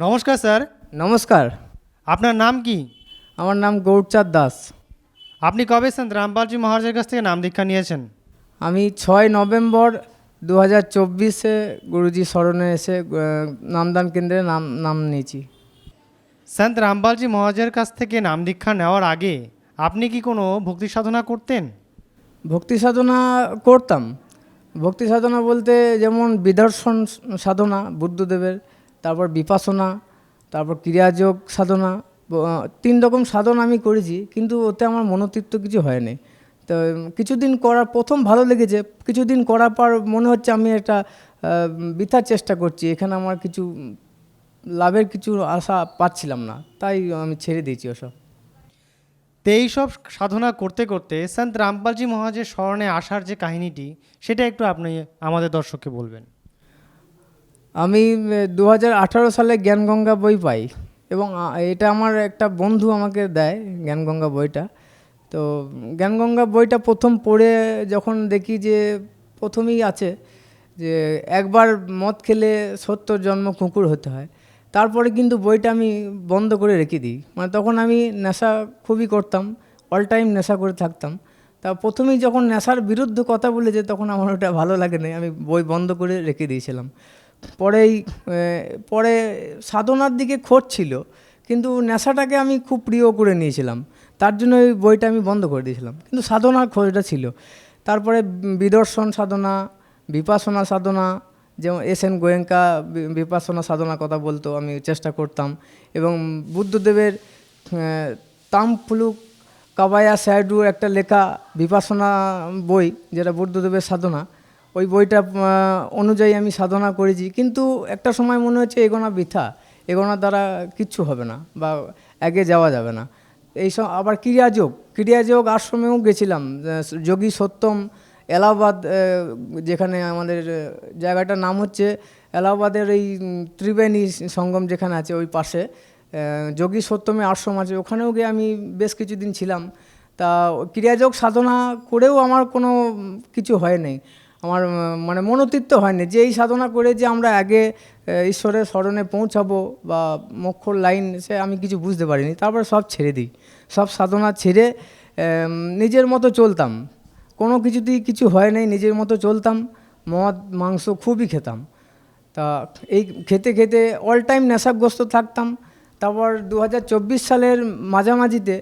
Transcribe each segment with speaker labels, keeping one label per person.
Speaker 1: নমস্কার স্যার।
Speaker 2: নমস্কার।
Speaker 1: আপনার নাম কি?
Speaker 2: আমার নাম গৌরচাঁদ দাস।
Speaker 1: আপনি কবে সন্ত রামপালজি মহারাজের কাছ থেকে নাম দীক্ষা নিয়েছেন?
Speaker 2: আমি 6 নভেম্বর 2024-এ গুরুজি শরণে এসে নামদান কেন্দ্রে নাম নিয়েছি।
Speaker 1: সন্ত রামপালজি মহারাজের কাছ থেকে নাম দীক্ষা নেওয়ার আগে আপনি কি কোনো ভক্তি সাধনা করতেন?
Speaker 2: ভক্তি সাধনা করতাম। ভক্তি সাধনা বলতে যেমন বিদর্শন সাধনা বুদ্ধদেবের, তারপর বিপাসনা, তারপর ক্রিয়াযোগ সাধনা, 3 রকম সাধনা আমি করেছি, কিন্তু ওতে আমার মনোতৃপ্ত কিছু হয়নি। তো কিছুদিন করার প্রথম ভালো লেগেছে, কিছুদিন করার পর মনে হচ্ছে আমি একটা বৃথা চেষ্টা করছি, এখানে আমার কিছু লাভের কিছু আশা পাচ্ছিলাম না, তাই আমি ছেড়ে দিয়েছি ওসব।
Speaker 1: তো এইসব সাধনা করতে করতে সন্ত রামপালজি মহারাজের স্মরণে আসার যে কাহিনীটি, সেটা একটু আপনি আমাদের দর্শককে বলবেন।
Speaker 2: আমি 2018 সালে জ্ঞানগঙ্গা বই পাই, এবং এটা আমার একটা বন্ধু আমাকে দেয় জ্ঞানগঙ্গা বইটা। তো জ্ঞানগঙ্গা বইটা প্রথম পড়ে যখন দেখি যে প্রথমেই আছে যে একবার মদ খেলে 70 জন্ম কুকুর হতে হয়, তারপরে কিন্তু বইটা আমি বন্ধ করে রেখে দিই। মানে তখন আমি নেশা খুবই করতাম, অল টাইম নেশা করে থাকতাম। তা প্রথমেই যখন নেশার বিরুদ্ধে কথা বলেছে তখন আমার ওটা ভালো লাগে না, আমি বই বন্ধ করে রেখে দিয়েছিলাম। পরেই পরে সাধনার দিকে খোঁজ ছিল, কিন্তু নেশাটাকে আমি খুব প্রিয় করে নিয়েছিলাম, তার জন্য ওই বইটা আমি বন্ধ করে দিয়েছিলাম, কিন্তু সাধনার খোঁজটা ছিল। তারপরে বিদর্শন সাধনা, বিপাসনা সাধনা, যেমন এস.এন. গোয়েঙ্কা বিপাসনা সাধনার কথা বলতো, আমি চেষ্টা করতাম। এবং বুদ্ধদেবের তামফুলুক কাবায়া স্যাডু একটা লেখা বিপাসনা বই, যেটা বুদ্ধদেবের সাধনা, ওই বইটা অনুযায়ী আমি সাধনা করেছি, কিন্তু একটা সময় মনে হচ্ছে এগোনা বৃথা, এগোনার দ্বারা কিচ্ছু হবে না বা এগিয়ে যাওয়া যাবে না। এইসব আবার ক্রিয়াযোগ আশ্রমেও গেছিলাম, যোগী সত্যম, এলাহাবাদ, যেখানে আমাদের জায়গাটার নাম হচ্ছে এলাহাবাদের এই ত্রিবেণী সঙ্গম যেখানে আছে ওই পাশে যোগী সত্যমের আশ্রম আছে, ওখানেও গিয়ে আমি বেশ কিছুদিন ছিলাম। তা ক্রিয়াযোগ সাধনা করেও আমার কোনো কিছু হয় নাই, আমার মানে মনোতৃপ্ত হয়নি যে এই সাধনা করে যে আমরা আগে ঈশ্বরের স্মরণে পৌঁছাবো বা মোক্ষর লাইন, সে আমি কিছু বুঝতে পারিনি। তারপরে সব ছেড়ে দিই, সব সাধনা ছেড়ে নিজের মতো চলতাম, কোনো কিছুতেই কিছু হয় নাই, নিজের মতো চলতাম। মদ মাংস খুবই খেতাম, তা এই খেতে খেতে অল টাইম নেশাগ্রস্ত থাকতাম। তারপর 2024 সালের মাঝামাঝিতে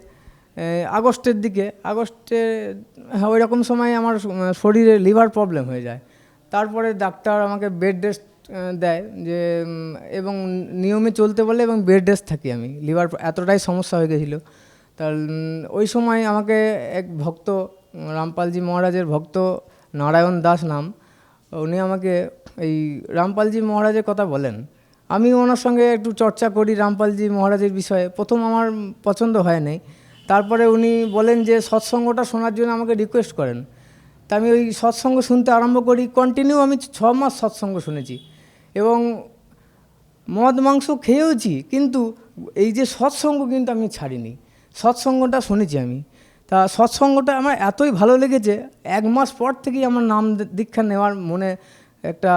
Speaker 2: আগস্টের দিকে, ওই রকম সময় আমার শরীরে লিভার প্রবলেম হয়ে যায়। তারপরে ডাক্তার আমাকে বেড রেস্ট দেয় যে, এবং নিয়মে চলতে বলে, এবং বেড রেস্ট থাকি আমি, লিভার এতটাই সমস্যা হয়ে গেছিলো। তার ওই সময় আমাকে এক ভক্ত, রামপালজি মহারাজের ভক্ত নারায়ণ দাস নাম, উনি আমাকে এই রামপালজি মহারাজের কথা বলেন। আমি ওনার সঙ্গে একটু চর্চা করি রামপালজি মহারাজের বিষয়ে, প্রথম আমার পছন্দ হয় নাই। তারপরে উনি বলেন যে সৎসঙ্গটা শোনার জন্য আমাকে রিকোয়েস্ট করেন। তা আমি ওই সৎসঙ্গ শুনতে আরম্ভ করি, কন্টিনিউ আমি 6 মাস সৎসঙ্গ শুনেছি, এবং মদ মাংস খেয়েওছি, কিন্তু এই যে সৎসঙ্গ কিন্তু আমি ছাড়িনি, সৎসঙ্গটা শুনেছি আমি। তা সৎসঙ্গটা আমার এতই ভালো লেগেছে, 1 মাস পর থেকেই আমার নাম দীক্ষা নেওয়ার মনে একটা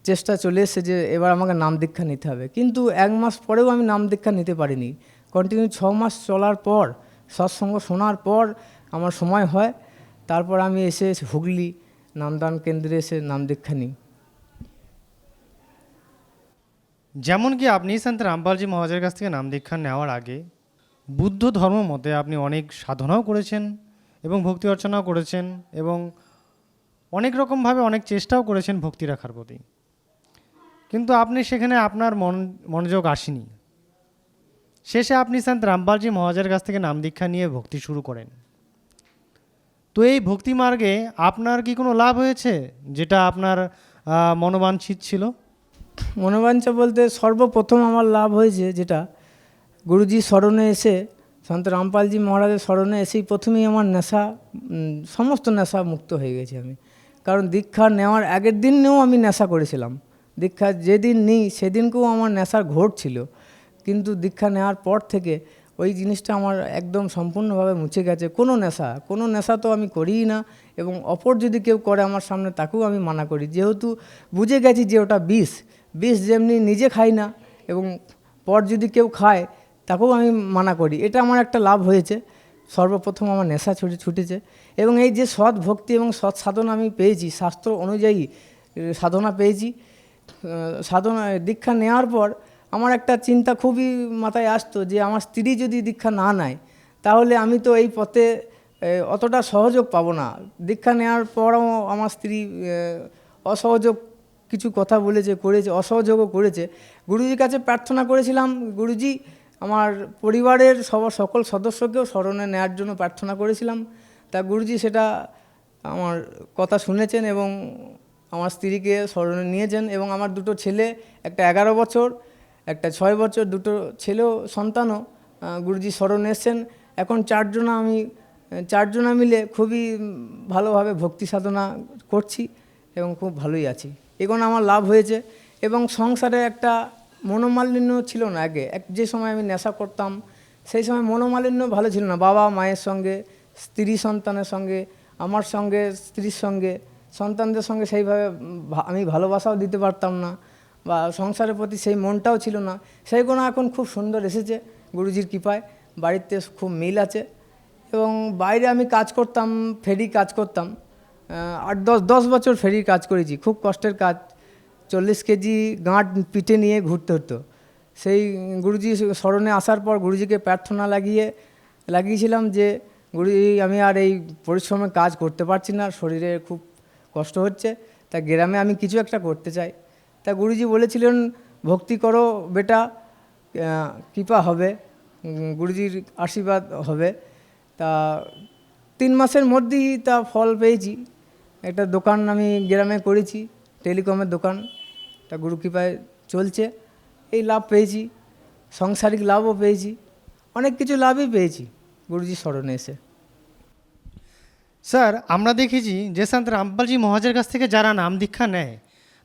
Speaker 2: চেষ্টা চলে এসেছে যে এবার আমাকে নাম দীক্ষা নিতে হবে। কিন্তু 1 মাস পরেও আমি নাম দীক্ষা নিতে পারিনি, কন্টিনিউ 6 মাস চলার পর, সৎসঙ্গ শোনার পর আমার সময় হয়, তারপর আমি এসে হুগলি নামদান কেন্দ্রে এসে নাম দীক্ষা নিই।
Speaker 1: যেমন কি আপনি সন্ত রামপালজি মহারাজের কাছ থেকে নাম দীক্ষা নেওয়ার আগে বুদ্ধ ধর্ম মতে আপনি অনেক সাধনাও করেছেন এবং ভক্তি অর্চনাও করেছেন, এবং অনেক রকমভাবে অনেক চেষ্টাও করেছেন ভক্তি রাখার প্রতি, কিন্তু আপনি সেখানে আপনার মনোযোগ আসেনি। শেষে আপনি সন্ত রামপালজি মহারাজের কাছ থেকে নাম দীক্ষা নিয়ে ভক্তি শুরু করেন। তো এই ভক্তি মার্গে আপনার কি কোনো লাভ হয়েছে, যেটা আপনার মনোবাঞ্ছিত ছিল?
Speaker 2: মনোবাঞ্ছা বলতে সর্বপ্রথম আমার লাভ হয়েছে যেটা, গুরুজির স্মরণে এসে, সন্ত রামপালজি মহারাজের স্মরণে এসেই প্রথমেই আমার নেশা, সমস্ত নেশা মুক্ত হয়ে গেছি আমি। কারণ দীক্ষা নেওয়ার আগের দিনেও আমি নেশা করেছিলাম, দীক্ষা যেদিন নিই সেদিনকেও আমার নেশার ঘোর ছিল, কিন্তু দীক্ষা নেওয়ার পর থেকে ওই জিনিসটা আমার একদম সম্পূর্ণভাবে মুছে গেছে। কোনো নেশা তো আমি করিই না, এবং অপর যদি কেউ করে আমার সামনে তাকেও আমি মানা করি, যেহেতু বুঝে গেছি যে ওটা বিষ যেমনি নিজে খাই না, এবং পর যদি কেউ খায় তাকেও আমি মানা করি। এটা আমার একটা লাভ হয়েছে। সর্বপ্রথম আমার নেশা ছুটেছে এবং এই যে সৎ ভক্তি এবং সৎ সাধনা আমি পেয়েছি, শাস্ত্র অনুযায়ী সাধনা পেয়েছি। সাধনা দীক্ষা নেওয়ার পর আমার একটা চিন্তা খুবই মাথায় আসতো যে আমার স্ত্রী যদি দীক্ষা না নেয় তাহলে আমি তো এই পথে অতটা সহযোগ পাবো না। দীক্ষা নেওয়ার পরও আমার স্ত্রী অসহযোগ কিছু কথা বলেছে, করেছে, অসহযোগও করেছে। গুরুজির কাছে প্রার্থনা করেছিলাম, গুরুজি আমার পরিবারের সকল সদস্যকেও স্মরণে নেওয়ার জন্য প্রার্থনা করেছিলাম। তা গুরুজি সেটা আমার কথা শুনেছেন এবং আমার স্ত্রীকে স্মরণে নিয়েছেন এবং আমার দুটো ছেলে, একটা 11 বছর, একটা 6 বছর, দুটো ছেলেও সন্তানও গুরুজি স্মরণে এসছেন। এখন চারজনা মিলে খুবই ভালোভাবে ভক্তি সাধনা করছি এবং খুব ভালোই আছি। এখন আমার লাভ হয়েছে এবং সংসারে একটা মনোমালিন্য ছিল না। আগে যে সময় আমি নেশা করতাম সেই সময় মনোমালিন্য ভালো ছিল না। বাবা মায়ের সঙ্গে, স্ত্রী সন্তানের সঙ্গে, আমার সঙ্গে, স্ত্রীর সঙ্গে, সন্তানদের সঙ্গে সেইভাবে আমি ভালোবাসাও দিতে পারতাম না বা সংসারের প্রতি সেই মনটাও ছিল না। সেইগুলো এখন খুব সুন্দর এসেছে গুরুজির কৃপায়। বাড়িতে খুব মিল আছে এবং বাইরে আমি কাজ করতাম, ফেরি কাজ করতাম। 8-10 বছর ফেরির কাজ করেছি, খুব কষ্টের কাজ। 40 কেজি গাঁট পিঠে নিয়ে ঘুরতে হতো। সেই গুরুজি স্মরণে আসার পর গুরুজিকে প্রার্থনা লাগিয়েছিলাম যে গুরুজি আমি আর এই পরিশ্রমে কাজ করতে পারছি না, শরীরে খুব কষ্ট হচ্ছে, তা গ্রামে আমি কিছু একটা করতে চাই। তা গুরুজি বলেছিলেন ভক্তি করো বেটা, কৃপা হবে, গুরুজির আশীর্বাদ হবে। তা 3 মাসের মধ্যেই তা ফল পেয়েছি। একটা দোকান আমি গ্রামে করেছি, টেলিকমের দোকান, তা গুরু কৃপায় চলছে। এই লাভ পেয়েছি, সাংসারিক লাভও পেয়েছি, অনেক কিছু লাভই পেয়েছি গুরুজির স্মরণে এসে।
Speaker 1: স্যার, আমরা দেখেছি যে সন্ত রামপালজি মহারাজের কাছ থেকে যারা নাম দীক্ষা নেয়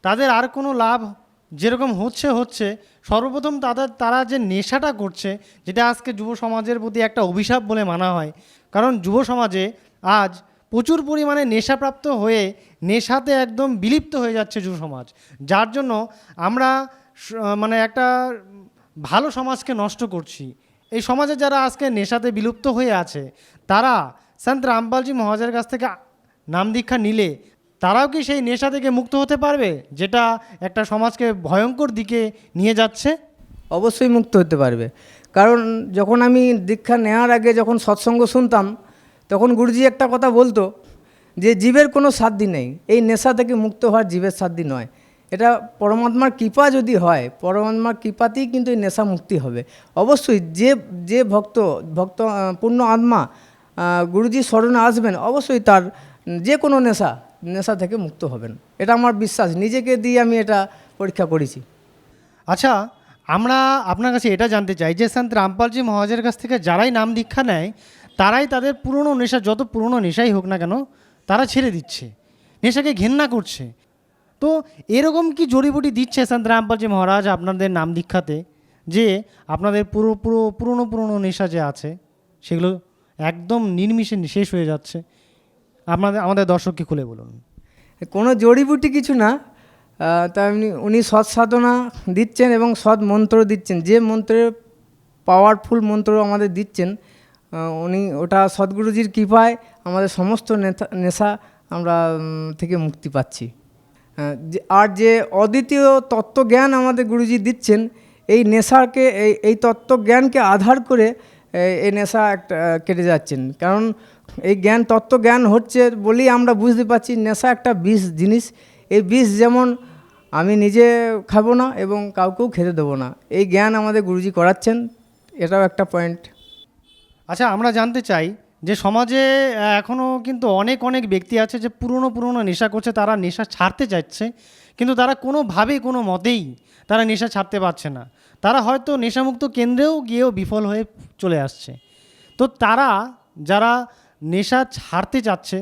Speaker 1: তাদের আর কোনো লাভ যেরকম হচ্ছে সর্বপ্রথম তারা যে নেশাটা করছে, যেটা আজকে যুব সমাজের প্রতি একটা অভিশাপ বলে মানা হয়। কারণ যুব সমাজে আজ প্রচুর পরিমাণে নেশাপ্রাপ্ত হয়ে নেশাতে একদম বিলুপ্ত হয়ে যাচ্ছে যুব সমাজ, যার জন্য আমরা মানে একটা ভালো সমাজকে নষ্ট করছি। এই সমাজে যারা আজকে নেশাতে বিলুপ্ত হয়ে আছে তারা সন্ত রামপালজি মহারাজের কাছ থেকে নাম দীক্ষা নিলে তারাও কি সেই নেশা থেকে মুক্ত হতে পারবে, যেটা একটা সমাজকে ভয়ঙ্কর দিকে নিয়ে যাচ্ছে?
Speaker 2: অবশ্যই মুক্ত হতে পারবে। কারণ যখন আমি দীক্ষা নেওয়ার আগে যখন সৎসঙ্গ শুনতাম তখন গুরুজি একটা কথা বলতো যে জীবের কোনো সাধ্য নেই, এই নেশা থেকে মুক্ত হওয়ার জীবের সাধ্য নয়। এটা পরমাত্মার কৃপা যদি হয়, পরমাত্মার কৃপাতেই কিন্তু এই নেশা মুক্তি হবে। অবশ্যই যে ভক্ত পূর্ণ আত্মা গুরুজির স্মরণে আসবেন অবশ্যই তার যে কোনো নেশা থেকে মুক্ত হবেন, এটা আমার বিশ্বাস। নিজেকে দিয়ে আমি এটা পরীক্ষা করেছি।
Speaker 1: আচ্ছা, আমরা আপনার কাছে এটা জানতে চাই যে সন্ত রামপালজি মহারাজের কাছ থেকে যারাই নাম দীক্ষা নেয় তারাই তাদের পুরনো নেশা, যত পুরনো নেশাই হোক না কেন, তারা ছেড়ে দিচ্ছে, নেশাকে ঘেন্না করছে। তো এরকম কি জড়িবুটি দিচ্ছে সন্ত রামপালজি মহারাজ আপনাদের নাম দীক্ষাতে যে আপনাদের পুরনো নেশা যে আছে সেগুলো একদম নির্মিষে শেষ হয়ে যাচ্ছে? আমাদের দর্শককে খুলে বলুন।
Speaker 2: কোনো জড়িবুটি কিছু না, তা উনি সৎ সাধনা দিচ্ছেন এবং সৎ মন্ত্র দিচ্ছেন। যে মন্ত্রের পাওয়ারফুল মন্ত্র আমাদের দিচ্ছেন উনি, ওটা সদ্গুরুজির কৃপায় আমাদের সমস্ত নেশা আমরা থেকে মুক্তি পাচ্ছি। আর যে অদ্বিতীয় তত্ত্বজ্ঞান আমাদের গুরুজি দিচ্ছেন, এই নেশাকে এই তত্ত্বজ্ঞানকে আধার করে এই নেশা একটা কেটে যাচ্ছেন। কারণ এই তত্ত্বজ্ঞান হচ্ছে বলেই আমরা বুঝতে পারছি নেশা একটা বিষ জিনিস। এই বিষ যেমন আমি নিজে খাবো না এবং কাউকেও খেতে দেবো না, এই জ্ঞান আমাদের গুরুজি করাচ্ছেন, এটাও একটা পয়েন্ট।
Speaker 1: আচ্ছা, আমরা জানতে চাই যে সমাজে এখনও কিন্তু অনেক ব্যক্তি আছে যে পুরনো নেশা করছে, তারা নেশা ছাড়তে চাইছে কিন্তু তারা কোনো মতেই তারা নেশা ছাড়তে পারছে না। তারা হয়তো নেশামুক্ত কেন্দ্রেও গিয়েও বিফল হয়ে চলে আসছে। তো তারা যারা নেশা ছাড়তে চাচ্ছে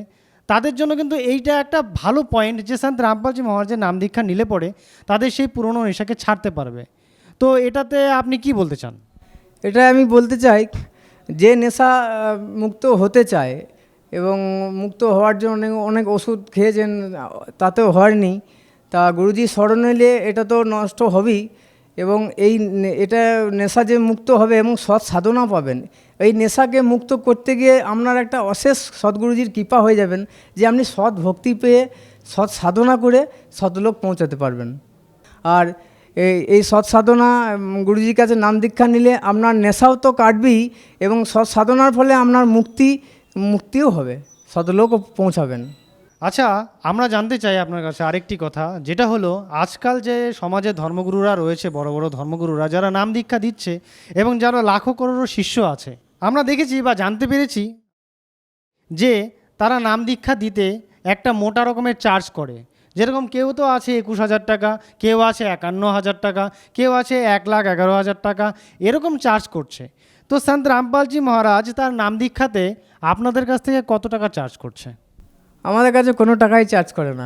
Speaker 1: তাদের জন্য কিন্তু এইটা একটা ভালো পয়েন্ট যে সন্ত রামপালজি মহারাজের নাম দীক্ষা নিলে পরে তাদের সেই পুরনো নেশাকে ছাড়তে পারবে। তো এটাতে আপনি কি বলতে চান?
Speaker 2: এটা আমি বলতে চাই যে নেশা মুক্ত হতে চায় এবং মুক্ত হওয়ার জন্য অনেক ওষুধ খেয়েছেন, তাতেও হয়নি, তা গুরুজি স্মরণ এলে এটা তো নষ্ট হবেই এবং এটা নেশা যে মুক্ত হবে এবং সৎ সাধনা পাবেন। এই নেশাকে মুক্ত করতে গিয়ে আপনার একটা অশেষ সদ্গুরুজির কৃপা হয়ে যাবেন যে আপনি সৎ ভক্তি পেয়ে সৎ সাধনা করে সৎলোক পৌঁছাতে পারবেন। আর এই সৎ সাধনা গুরুজির কাছে নাম দীক্ষা নিলে আপনার নেশাও তো কাটবেই এবং সৎ সাধনার ফলে আপনার মুক্তিও হবে, সৎলোকও পৌঁছাবেন।
Speaker 1: আচ্ছা, আমরা জানতে চাই আপনার কাছে আরেকটি কথা, যেটা হলো আজকাল যে সমাজে ধর্মগুরুরা রয়েছে, বড় বড় ধর্মগুরুরা যারা নাম দীক্ষা দিচ্ছে এবং যারা লাখো করোড়ো শিষ্য আছে, আমরা দেখেছি বা জানতে পেরেছি যে তারা নাম দীক্ষা দিতে একটা মোটা রকমের চার্জ করে। যেরকম কেউ তো আছে 21,000 টাকা, কেউ আছে 51,000 টাকা, কেউ আছে 1,11,000 টাকা, এরকম চার্জ করছে। তো সন্ত রামপালজি মহারাজ তার নাম দীক্ষাতে আপনাদের কাছ থেকে কত টাকা চার্জ করছে?
Speaker 2: আমাদের কাছে কোনো টাকাই চার্জ করে না,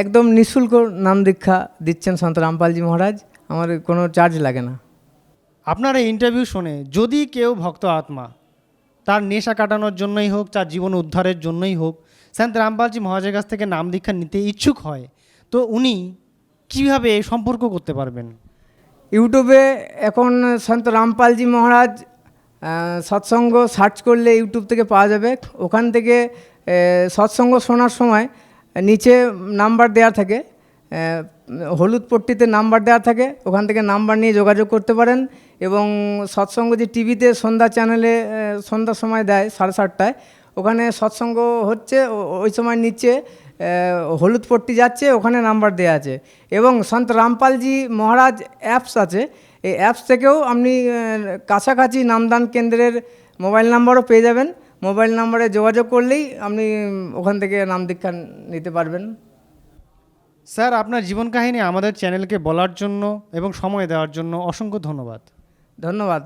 Speaker 2: একদম নিঃশুল্ক নাম দীক্ষা দিচ্ছেন সন্ত রামপালজি মহারাজ, আমাদের কোনো চার্জ লাগে না।
Speaker 1: আপনার এই ইন্টারভিউ শুনে যদি কেউ ভক্ত আত্মা তার নেশা কাটানোর জন্যই হোক, তার জীবন উদ্ধারের জন্যই হোক, সন্ত রামপালজি মহারাজের কাছ থেকে নাম দীক্ষা নিতে ইচ্ছুক হয়, তো উনি কীভাবে সম্পর্ক করতে পারবেন?
Speaker 2: ইউটিউবে এখন সন্ত রামপালজি মহারাজ সৎসঙ্গ সার্চ করলে ইউটিউব থেকে পাওয়া যাবে। ওখান থেকে সৎসঙ্গ শোনার সময় নিচে নাম্বার দেওয়া থাকে, হলুদ পট্টিতে নাম্বার দেওয়া থাকে, ওখান থেকে নাম্বার নিয়ে যোগাযোগ করতে পারেন। এবং সৎসঙ্গ যে টিভিতে সন্ধ্যা চ্যানেলে সন্ধ্যার সময় দেয় 7:30টায়, ওখানে সৎসঙ্গ হচ্ছে, ওই সময় নিচে হলুদ পট্টি যাচ্ছে, ওখানে নাম্বার দেওয়া আছে। এবং সন্ত রামপালজি মহারাজ অ্যাপস আছে, এই অ্যাপস থেকেও আপনি কাছাকাছি নামদান কেন্দ্রের মোবাইল নাম্বারও পেয়ে যাবেন। মোবাইল নাম্বারে যোগাযোগ করলেই আপনি ওখান থেকে নাম দীক্ষা নিতে পারবেন।
Speaker 1: স্যার, আপনার জীবন কাহিনী আমাদের চ্যানেলকে বলার জন্য এবং সময় দেওয়ার জন্য অসংখ্য ধন্যবাদ।
Speaker 2: ধন্যবাদ।